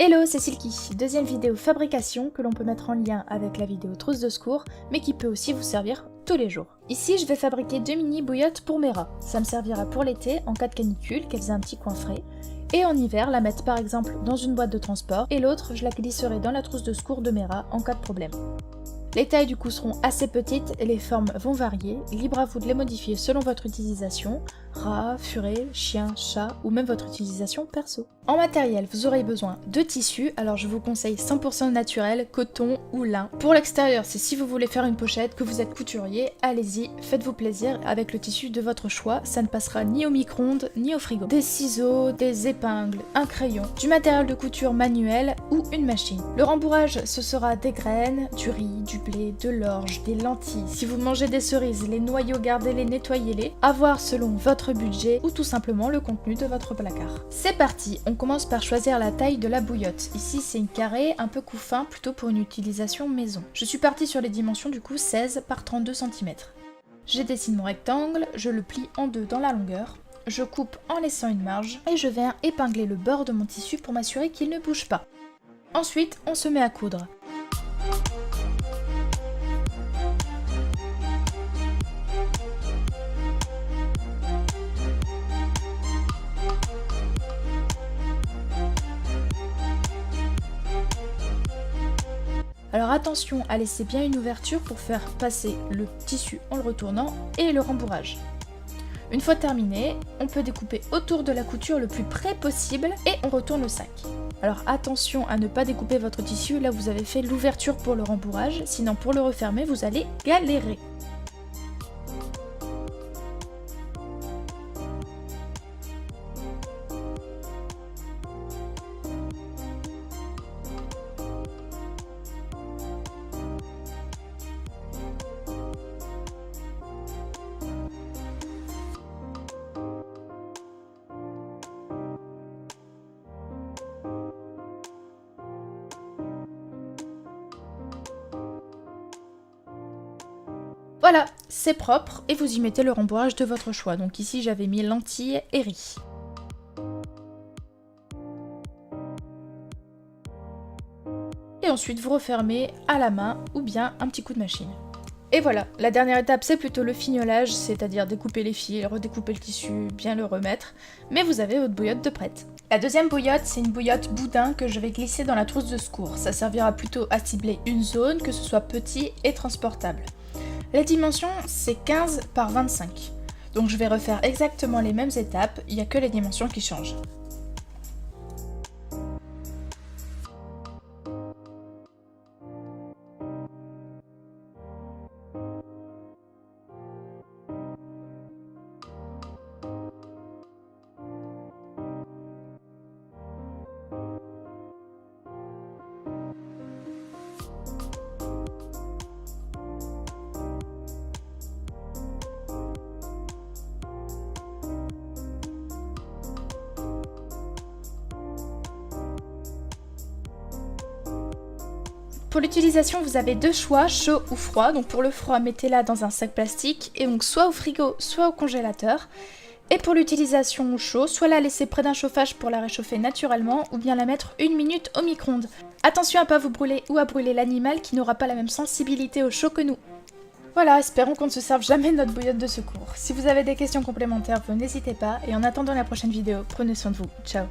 Hello, c'est Silky, deuxième vidéo fabrication que l'on peut mettre en lien avec la vidéo trousse de secours, mais qui peut aussi vous servir tous les jours. Ici, je vais fabriquer deux mini bouillottes pour mes rats. Ça me servira pour l'été, en cas de canicule, qu'elles aient un petit coin frais, et en hiver, la mettre par exemple dans une boîte de transport, et l'autre, je la glisserai dans la trousse de secours de mes rats en cas de problème. Les tailles du coup seront assez petites et les formes vont varier, libre à vous de les modifier selon votre utilisation, rat, furet, chien, chat ou même votre utilisation perso. En matériel, vous aurez besoin de tissus, alors je vous conseille 100% naturel, coton ou lin. Pour l'extérieur, c'est si vous voulez faire une pochette, que vous êtes couturier, allez-y, faites-vous plaisir avec le tissu de votre choix, ça ne passera ni au micro-ondes ni au frigo. Des ciseaux, des épingles, un crayon, du matériel de couture manuel ou une machine. Le rembourrage, ce sera des graines, du riz, du blé, de l'orge, des lentilles. Si vous mangez des cerises, les noyaux, gardez-les, nettoyez-les. À voir selon votre budget ou tout simplement le contenu de votre placard. C'est parti, on commence par choisir la taille de la bouillotte. Ici c'est une carrée, un peu couffin, plutôt pour une utilisation maison. Je suis partie sur les dimensions du coup 16 par 32 cm. Je dessine mon rectangle, je le plie en deux dans la longueur. Je coupe en laissant une marge et je viens épingler le bord de mon tissu pour m'assurer qu'il ne bouge pas. Ensuite, on se met à coudre. Alors attention à laisser bien une ouverture pour faire passer le tissu en le retournant et le rembourrage. Une fois terminé, on peut découper autour de la couture le plus près possible et on retourne le sac. Alors attention à ne pas découper votre tissu là où vous avez fait l'ouverture pour le rembourrage, sinon pour le refermer vous allez galérer. Voilà, c'est propre et vous y mettez le rembourrage de votre choix. Donc ici j'avais mis lentilles et riz. Et ensuite vous refermez à la main ou bien un petit coup de machine. Et voilà, la dernière étape c'est plutôt le fignolage, c'est-à-dire découper les fils, redécouper le tissu, bien le remettre, mais vous avez votre bouillotte de prête. La deuxième bouillotte, c'est une bouillotte boudin que je vais glisser dans la trousse de secours. Ça servira plutôt à cibler une zone, que ce soit petit et transportable. Les dimensions, c'est 15 par 25. Donc je vais refaire exactement les mêmes étapes, il n'y a que les dimensions qui changent. Pour l'utilisation, vous avez deux choix, chaud ou froid. Donc pour le froid, mettez-la dans un sac plastique et donc soit au frigo, soit au congélateur. Et pour l'utilisation chaud, soit la laisser près d'un chauffage pour la réchauffer naturellement ou bien la mettre 1 minute au micro-ondes. Attention à ne pas vous brûler ou à brûler l'animal qui n'aura pas la même sensibilité au chaud que nous. Voilà, espérons qu'on ne se serve jamais de notre bouillotte de secours. Si vous avez des questions complémentaires, vous n'hésitez pas et en attendant la prochaine vidéo, prenez soin de vous. Ciao.